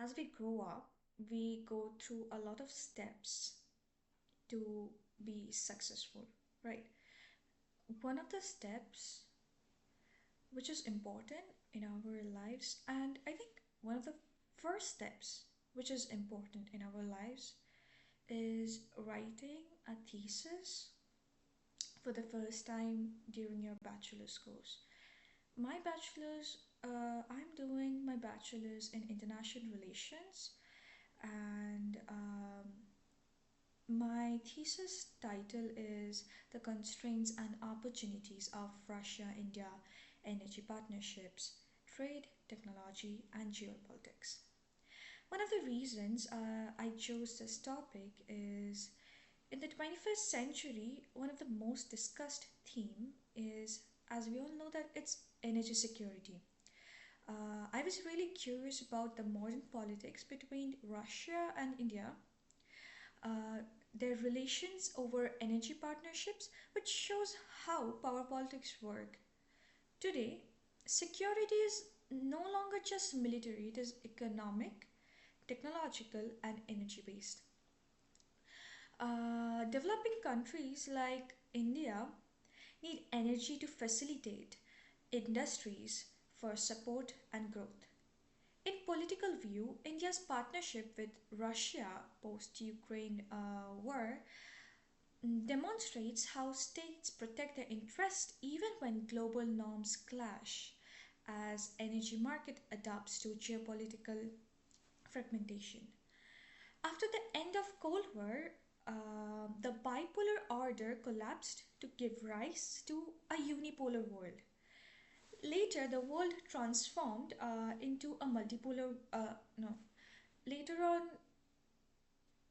as we grow up, we go through a lot of steps to be successful, right? One of the steps which is important in our lives, and I think one of the first steps which is important in our lives is writing a thesis for the first time during your bachelor's course. My bachelor's, I'm doing my bachelor's in international relations, and my thesis title is The Constraints and Opportunities of Russia India Energy Partnerships, Trade, Technology, and Geopolitics. One of the reasons I chose this topic is in the 21st century, one of the most discussed theme is, as we all know, that it's energy security. I was really curious about the modern politics between Russia and India, uh, their relations over energy partnerships, which shows how power politics work. Today, security is no longer just military, it is economic, technological, and energy based. Developing countries like India need energy to facilitate industries for support and growth. In political view, India's partnership with Russia post Ukraine war demonstrates how states protect their interests even when global norms clash as energy market adapts to geopolitical fragmentation. After the end of Cold War, the bipolar order collapsed to give rise to a unipolar world. Later, the world transformed into a multipolar. No, later on,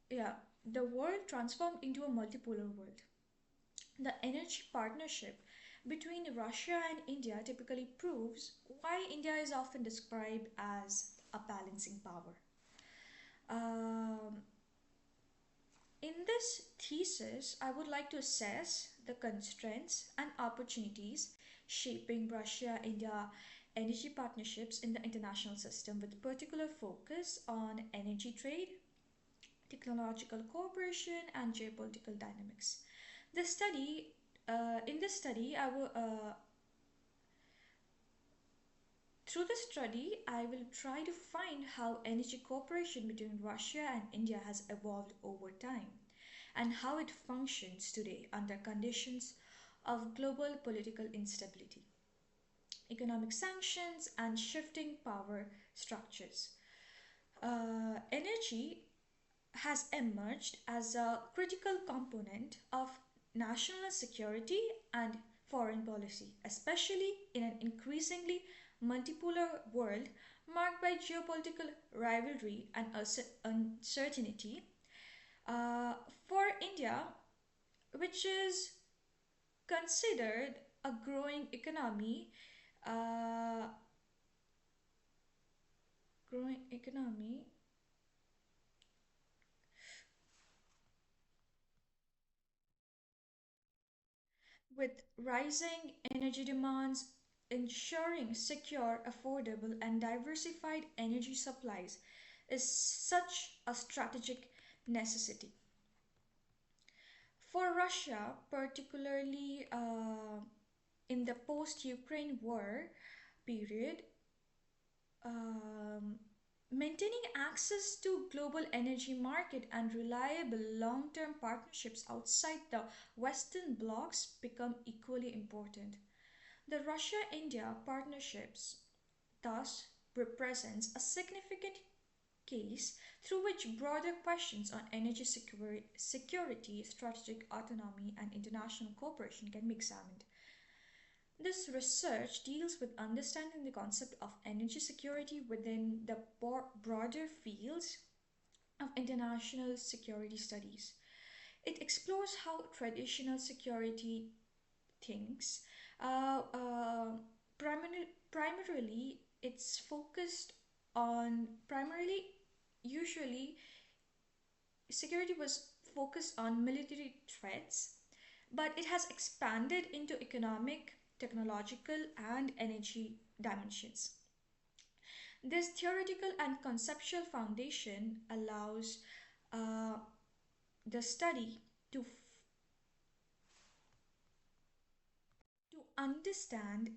yeah, the world transformed into a multipolar world. The energy partnership between Russia and India typically proves why India is often described as a balancing power. Um, in this thesis, I would like to assess the constraints and opportunities shaping Russia India energy partnerships in the international system with particular focus on energy trade, technological cooperation, and geopolitical dynamics. The study, in this study, I will through the study, I will try to find how energy cooperation between Russia and India has evolved over time and how it functions today under conditions of global political instability, economic sanctions, and shifting power structures. Energy has emerged as a critical component of national security and foreign policy, especially in an increasingly multipolar world marked by geopolitical rivalry and uncertainty. Uh, for India, which is considered a uh, growing economy with rising energy demands, ensuring secure, affordable, and diversified energy supplies is such a strategic necessity. For Russia, particularly in the post Ukraine war period, um, maintaining access to global energy market and reliable long-term partnerships outside the Western blocs become equally important. The Russia-India partnerships thus represents a significant case through which broader questions on energy security, strategic autonomy, and international cooperation can be examined. This research deals with understanding the concept of energy security within the broader fields of international security studies. It explores how traditional security thinks. Primarily, it's focused on primarily, usually, security was focused on military threats, but it has expanded into economic, technological, and energy dimensions. This theoretical and conceptual foundation allows uh, the study to understand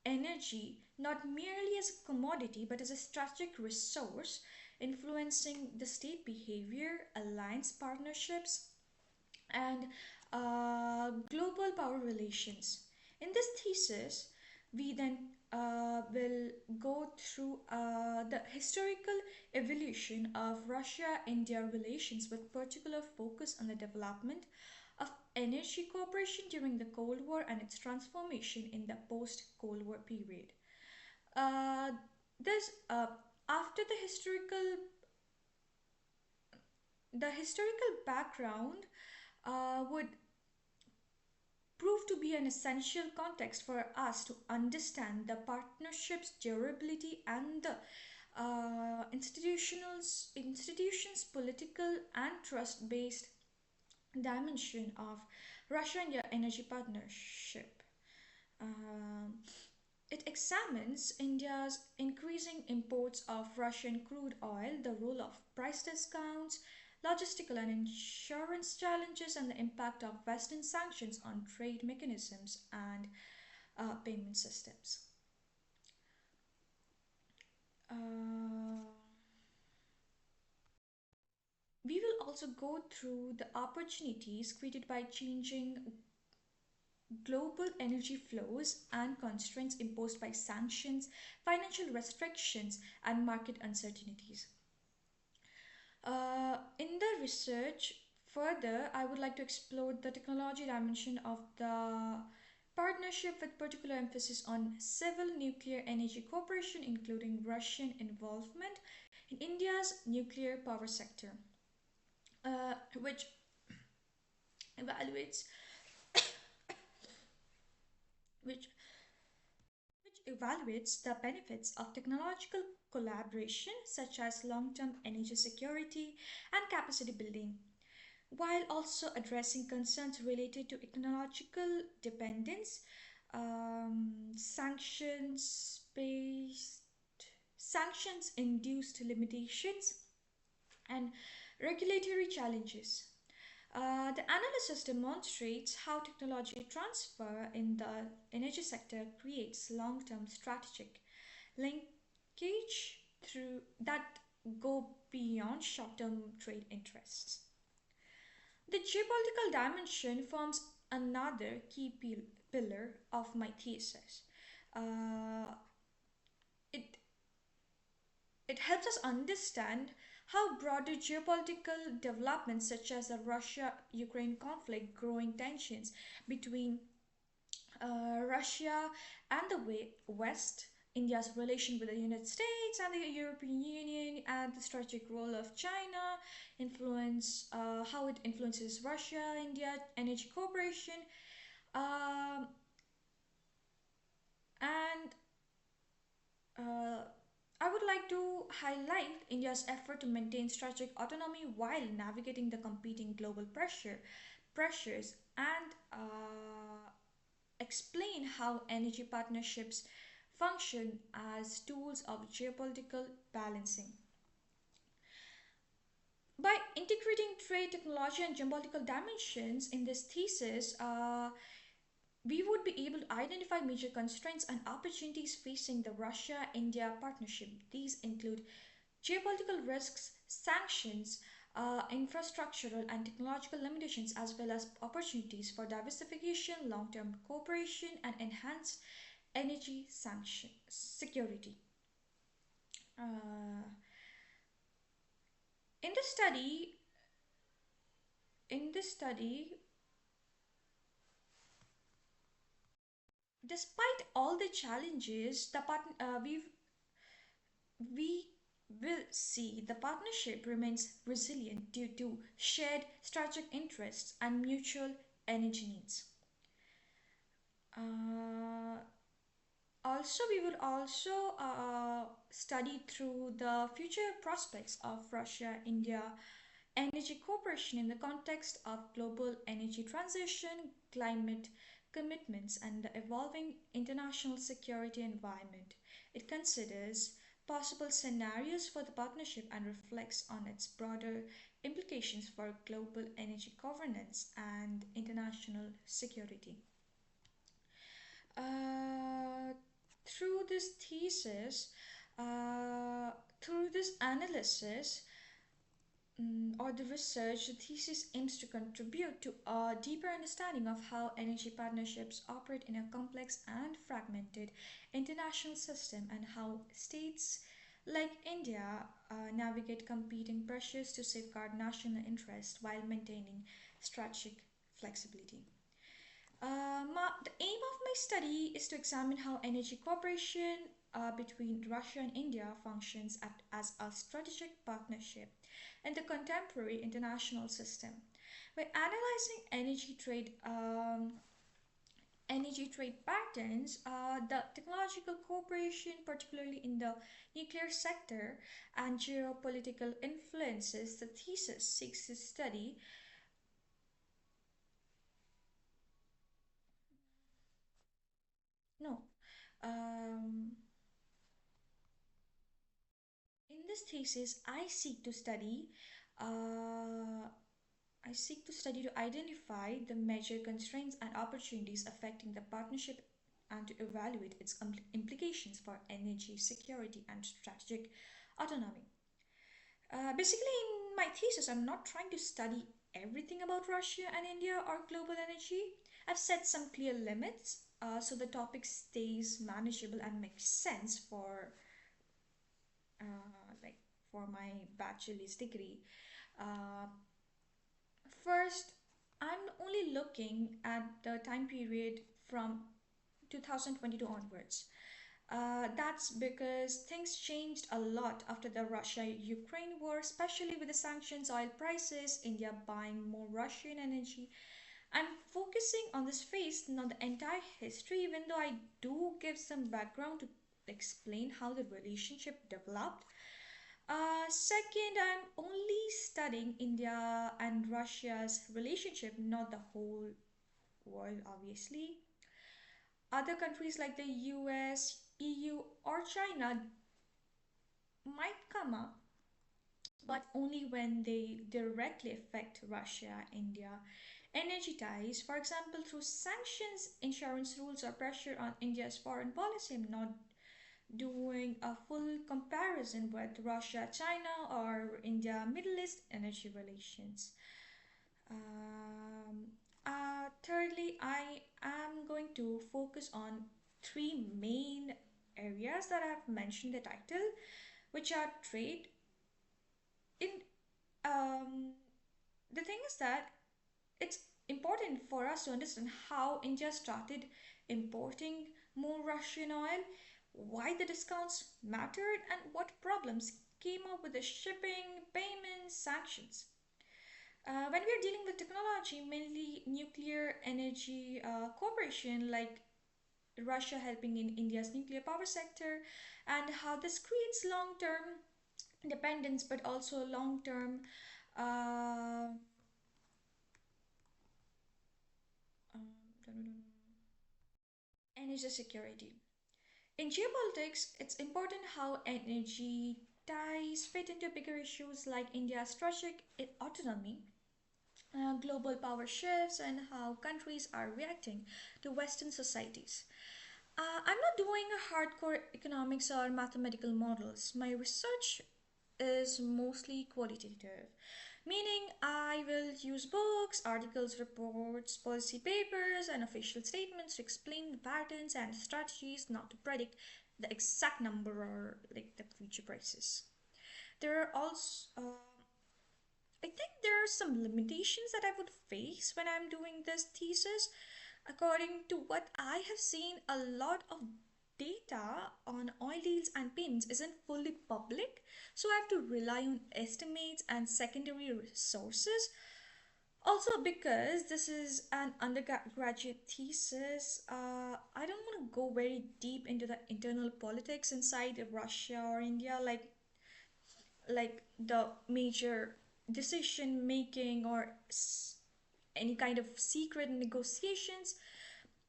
energy not merely as a commodity but as a strategic resource influencing the state behavior, alliance partnerships, and global power relations. In this thesis, we then will go through the historical evolution of Russia India relations with particular focus on the development of energy cooperation during the Cold War and its transformation in the post Cold War period. Uh, this after the historical background would prove to be an essential context for us to understand the partnership's durability and the institutions political and trust based dimension of Russia and energy partnership. Um, it examines India's increasing imports of Russian crude oil, the role of price discounts, logistical and insurance challenges, and the impact of Western sanctions on trade mechanisms and payment systems. Uh, we will also go through the opportunities created by changing global energy flows and constraints imposed by sanctions, financial restrictions, and market uncertainties. In the research, further, I would like to explore the technology dimension of the partnership with particular emphasis on civil nuclear energy cooperation, including Russian involvement in India's nuclear power sector, which evaluates which evaluates the benefits of technological collaboration, such as long term energy security and capacity building, while also addressing concerns related to technological dependence, sanctions induced limitations, and regulatory challenges. The analysis demonstrates how technology transfer in the energy sector creates long term strategic linkage through that go beyond short term trade interests. The geopolitical dimension forms another key pillar of my thesis. Uh, it It helps us understand how broader geopolitical developments such as the Russia Ukraine conflict, growing tensions between Russia and the West, India's relation with the United States and the European Union, and the strategic role of China, how it influences Russia India energy cooperation, um, and Uh, I would like to highlight India's effort to maintain strategic autonomy while navigating the competing global pressures and explain how energy partnerships function as tools of geopolitical balancing. By integrating trade, technology, and geopolitical dimensions in this thesis, we would be able to identify major constraints and opportunities facing the Russia India partnership. These include geopolitical risks, sanctions, infrastructural and technological limitations, as well as opportunities for diversification, long term cooperation, and enhanced energy sanction security. Uh, in the study, in this study, despite all the challenges, we will see the partnership remains resilient due to shared strategic interests and mutual energy needs. Uh, Also, we would also study through the future prospects of Russia India energy cooperation in the context of global energy transition, climate commitments, and the evolving international security environment. It considers possible scenarios for the partnership and reflects on its broader implications for global energy governance and international security. Uh, through this thesis, uh, through this analysis, or the research, the thesis aims to contribute to a deeper understanding of how energy partnerships operate in a complex and fragmented international system and how states like India navigate competing pressures to safeguard national interest while maintaining strategic flexibility. The aim of my study is to examine how energy cooperation between Russia and India functions as a strategic partnership in the contemporary international system. By analyzing energy trade patterns, the technological cooperation, particularly in the nuclear sector, and geopolitical influences, the thesis seeks to study. No. Um, In this thesis, uh, I seek to study to identify the major constraints and opportunities affecting the partnership and to evaluate its implications for energy security and strategic autonomy. Basically, in my thesis, I'm not trying to study everything about Russia and India or global energy. I've set some clear limits so the topic stays manageable and makes sense like for my bachelor's degree. Uh, First, I'm only looking at the time period from 2022 onwards. That's because things changed a lot after the Russia Ukraine war, especially with the sanctions, oil prices, India buying more Russian energy. I'm focusing on this phase, not the entire history, even though I do give some background to explain how the relationship developed. Second, I'm only studying India and Russia's relationship, not the whole world, obviously. Other countries like the US, EU, or China might come up, but only when they directly affect Russia, India, energy ties. For example, through sanctions, insurance rules, or pressure on India's foreign policy. I'm not doing a full comparison with Russia, China, or India, Middle East energy relations. Thirdly, I am going to focus on three main areas that I've mentioned in the title, which are trade. In The thing is that it's important for us to understand how India started importing more Russian oil, why the discounts mattered, and what problems came up with the shipping, payments, sanctions. When we are dealing with technology, mainly nuclear energy cooperation, like Russia helping in India's nuclear power sector, and how this creates long term dependence but also long term uh, um, energy security. In geopolitics, it's important how energy ties fit into bigger issues like India's strategic autonomy, global power shifts, and how countries are reacting to Western societies. I'm not doing hardcore economics or mathematical models. My research is mostly qualitative, meaning I will use books, articles, reports, policy papers, and official statements to explain the patterns and strategies, not to predict the exact number or like the future prices. There are also I think there are some limitations that I would face when I'm doing this thesis. According to what I have seen, a lot of data on oil deals and payments isn't fully public, so I have to rely on estimates and secondary sources. Also, because this is an undergraduate thesis, I don't want to go very deep into the internal politics inside Russia or India, like the major decision making or any kind of secret negotiations.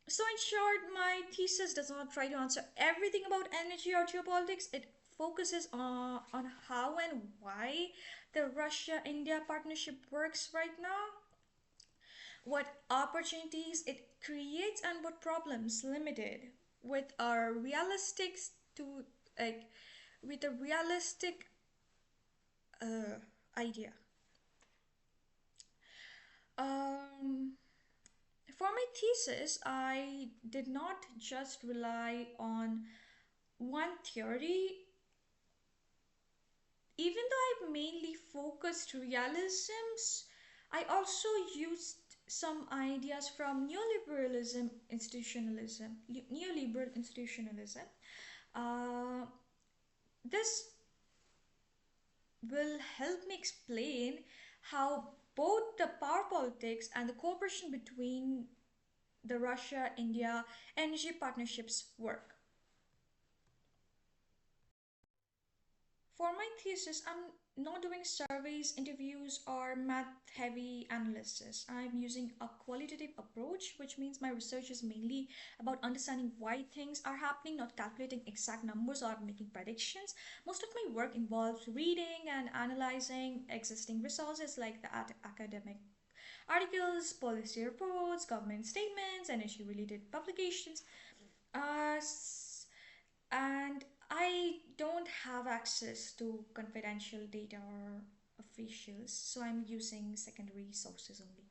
So, in short, my thesis does not try to answer everything about energy or geopolitics. It focuses on how and why the Russia India partnership works right now, what opportunities it creates, and what problems limited with a realistic to like with a realistic idea. Um, for my thesis, I did not just rely on one theory, even though I mainly focused realisms. I also used some ideas from neoliberal institutionalism. Uh, this will help me explain how both the power politics and the cooperation between the Russia India energy partnerships work. For my thesis, I'm not doing surveys, interviews, or math heavy analysis. I'm using a qualitative approach, which means my research is mainly about understanding why things are happening, not calculating exact numbers or making predictions. Most of my work involves reading and analyzing existing resources like the academic articles, policy reports, government statements, energy related publications. Uh, and I don't have access to confidential data or officials, so I'm using secondary sources only.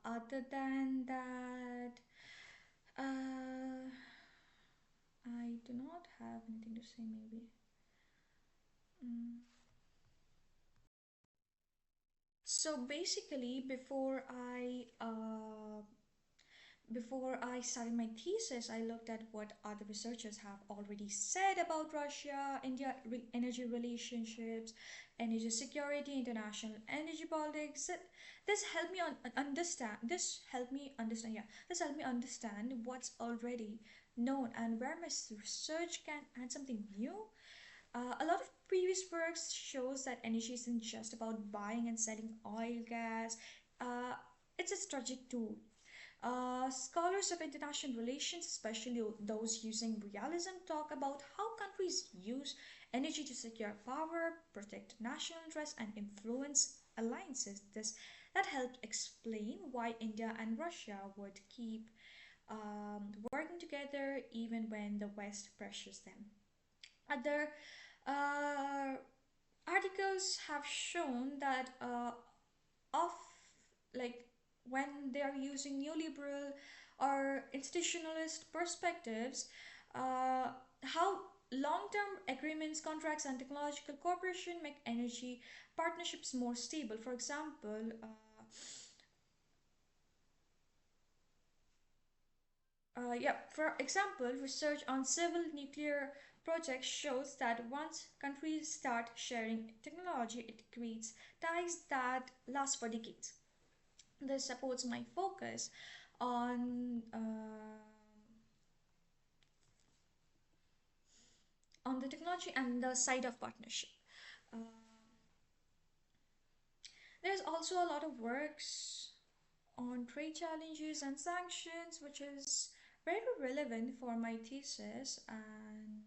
Other than that, uh, I do not have anything to say, maybe. Mm. So basically, before I started my thesis, I looked at what other researchers have already said about Russia, India energy relationships, energy security, international energy politics. This helped me understand. This helped me understand. Yeah, this helped me understand what's already known and where my research can add something new. A lot of previous works shows that energy isn't just about buying and selling oil, gas. Uh, it's a strategic tool. Scholars of international relations, especially those using realism, talk about how countries use energy to secure power, protect national interests, and influence alliances. That helped explain why India and Russia would keep working together even when the West pressures them. Other uh, articles have shown that of like when they are using neoliberal or institutionalist perspectives, how long-term agreements, contracts, and technological cooperation make energy partnerships more stable. For example, research on civil nuclear projects shows that once countries start sharing technology, it creates ties that last for decades. This supports my focus on the technology and the side of partnership. Uh, there's also a lot of works on trade challenges and sanctions, which is very relevant for my thesis. And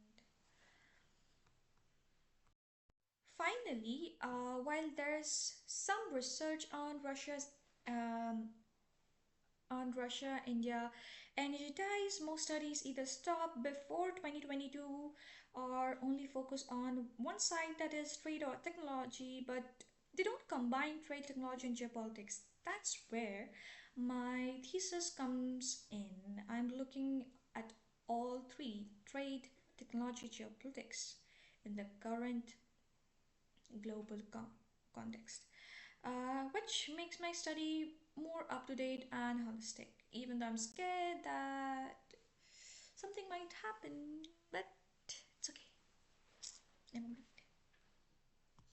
finally, while there's some research um, on Russia, India energy ties, most studies either stop before 2022 or only focus on one side, that is trade or technology, but they don't combine trade, technology, and geopolitics. That's where my thesis comes in. I'm looking at all three: trade, technology, geopolitics in the current global context, which makes my study more up to date and holistic. Even though I'm scared that something might happen, but it's okay. Never mind.